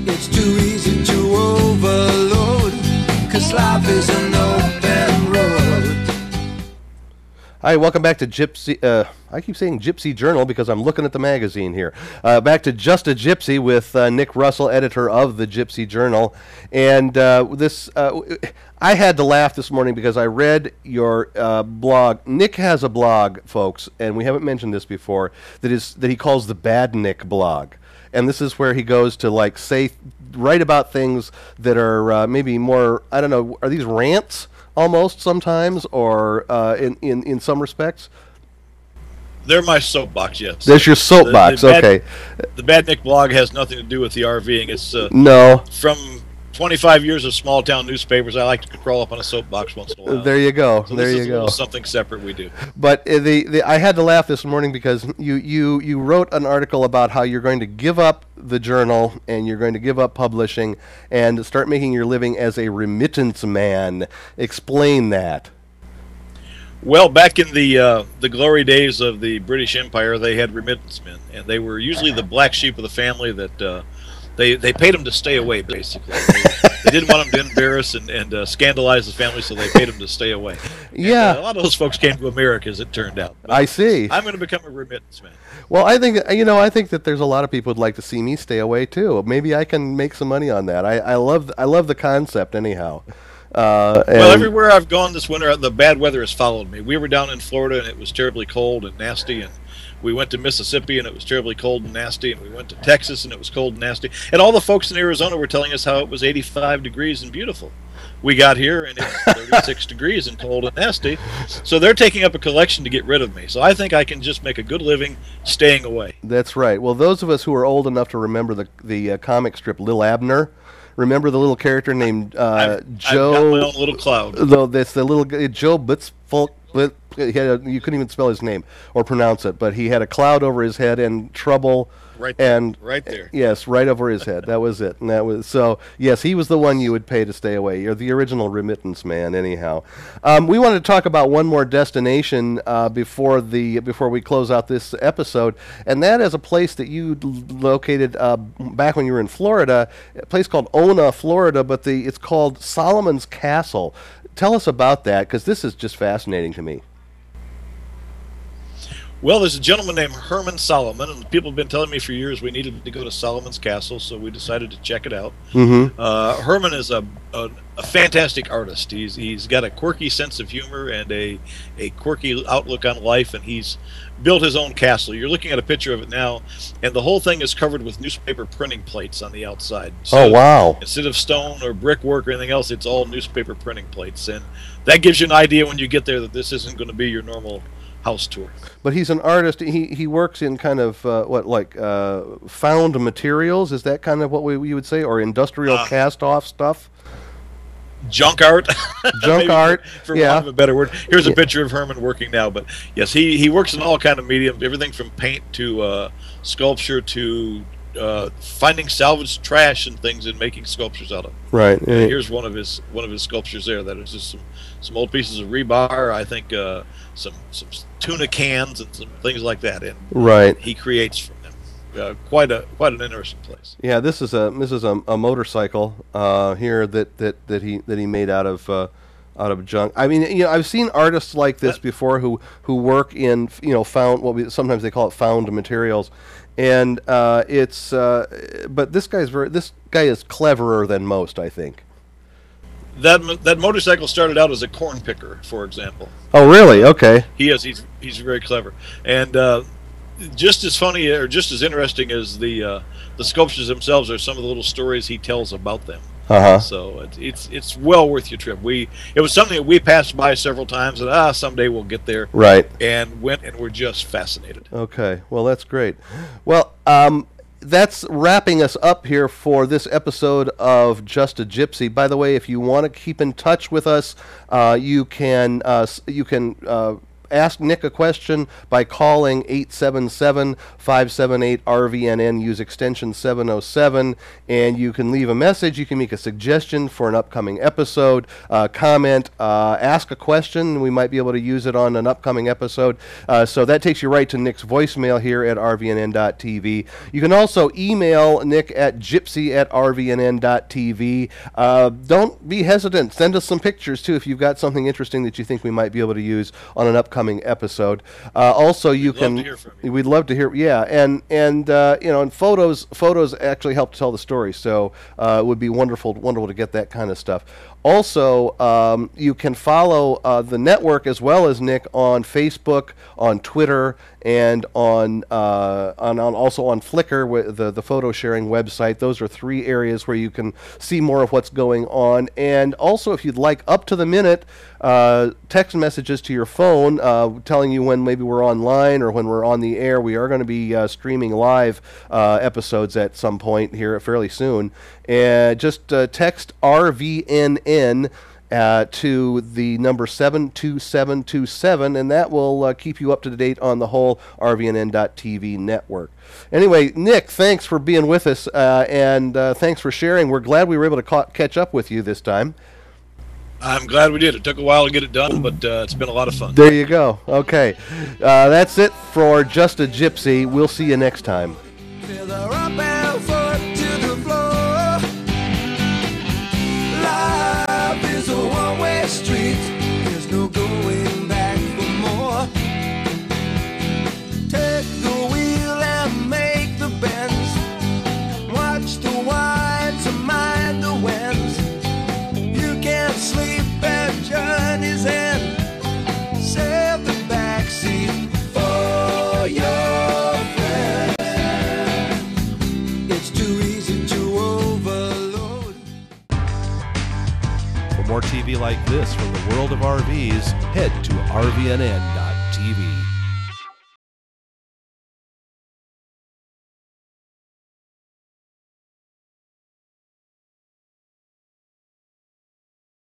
It's too easy to overload, 'cause life is an open road. Hi, welcome back to Gypsy. I keep saying Gypsy Journal because I'm looking at the magazine here. Back to Just a Gypsy with Nick Russell, editor of the Gypsy Journal. And I had to laugh this morning because I read your blog. Nick has a blog, folks, and we haven't mentioned this before, that he calls the Bad Nick blog. And this is where he goes to write about things that are maybe more, I don't know, are these rants? Almost sometimes, or in some respects? They're my soapbox, yes. There's your soapbox, okay. The Bad Nick blog has nothing to do with the RVing. It's no. From 25 years of small-town newspapers, I like to crawl up on a soapbox once in a while. There you go. So there this you is go. Something separate we do. But I had to laugh this morning because you wrote an article about how you're going to give up the journal and you're going to give up publishing and start making your living as a remittance man. Explain that. Well, back in the glory days of the British Empire, they had remittance men, and they were usually the black sheep of the family that they paid them to stay away, basically. They didn't want them to embarrass and scandalize the family, so they paid them to stay away. Yeah. And, a lot of those folks came to America, as it turned out. But I see. I'm going to become a remittance man. Well, I think that there's a lot of people who'd like to see me stay away too. Maybe I can make some money on that. I love the concept anyhow. Well, everywhere I've gone this winter, the bad weather has followed me. We were down in Florida, and it was terribly cold and nasty, and we went to Mississippi, and it was terribly cold and nasty, and we went to Texas, and it was cold and nasty. And all the folks in Arizona were telling us how it was 85 degrees and beautiful. We got here, and it's 36 degrees and cold and nasty. So they're taking up a collection to get rid of me. So I think I can just make a good living staying away. That's right. Well, those of us who are old enough to remember the comic strip Lil Abner, remember the little character named Joe? I've got my own little cloud. Though that's the little Joe Blitzfolk. You couldn't even spell his name or pronounce it, but he had a cloud over his head and trouble. Right there. And right there. Yes, right over his head. That was it. And that was so. Yes, he was the one you would pay to stay away. You're the original remittance man, anyhow. We wanted to talk about one more destination before we close out this episode, and that is a place that you located back when you were in Florida, a place called Ona, Florida, but it's called Solomon's Castle. Tell us about that, because this is just fascinating to me. Well, there's a gentleman named Herman Solomon, and people have been telling me for years we needed to go to Solomon's Castle, so we decided to check it out. Mm-hmm. Herman is a fantastic artist. He's got a quirky sense of humor and a quirky outlook on life, and he's built his own castle. You're looking at a picture of it now, and the whole thing is covered with newspaper printing plates on the outside. So oh, wow. Instead of stone or brickwork or anything else, it's all newspaper printing plates, and that gives you an idea when you get there that this isn't going to be your normal house tour. But he's an artist. He works in kind of found materials. Is that kind of what we would say, or industrial cast-off stuff? Junk art. Junk art. For want of a better word. Here's a picture of Herman working now. But yes, he works in all kind of mediums, everything from paint to sculpture to finding salvaged trash and things and making sculptures out of it. Right. And here's one of his sculptures there. That is just some old pieces of rebar. I think some tuna cans and some things like that. And right. He creates from them. Quite an interesting place. Yeah, this is a motorcycle here that he made out of junk. I mean, I've seen artists like this before who work in found sometimes they call it found materials, and but this guy is cleverer than most, I think. That motorcycle started out as a corn picker, for example. Oh, really? Okay. He's very clever, and just as funny or just as interesting as the sculptures themselves are some of the little stories he tells about them. Uh-huh. So it's well worth your trip. It was something that we passed by several times, and someday we'll get there. Right. And went, and we're just fascinated. Okay. Well, that's great. Well, that's wrapping us up here for this episode of Just a Gypsy. By the way, if you want to keep in touch with us, you can ask Nick a question by calling 877-578-RVNN. Use extension 707, and you can leave a message. You can make a suggestion for an upcoming episode, comment, ask a question. We might be able to use it on an upcoming episode. So that takes you right to Nick's voicemail here at rvnn.tv. You can also email Nick at gypsy@rvnn.tv. Don't be hesitant. Send us some pictures, too, if you've got something interesting that you think we might be able to use on an upcoming episode. Also, you can... We'd love to hear from you. We'd love to hear... Yeah, and photos actually help to tell the story, so it would be wonderful to get that kind of stuff. Also, you can follow the network as well as Nick on Facebook, on Twitter, and also on Flickr, with the photo sharing website. Those are 3 areas where you can see more of what's going on. And also, if you'd like up-to-the-minute text messages to your phone telling you when maybe we're online or when we're on the air, we are going to be streaming live episodes at some point here fairly soon. And just text RVNN to the number 72727, and that will keep you up to date on the whole RVNN.TV network. Anyway, Nick, thanks for being with us, and thanks for sharing. We're glad we were able to catch up with you this time. I'm glad we did. It took a while to get it done, but it's been a lot of fun. There you go. Okay. That's it for Just a Gypsy. We'll see you next time. Street, there's no going back for more. Take the wheel and make the bends. Watch the winds and mind the winds. You can't sleep at journey's end. Save the backseat for your friend. It's too easy to overload. For more TV like this from the world of RVs, head to rvnn.tv.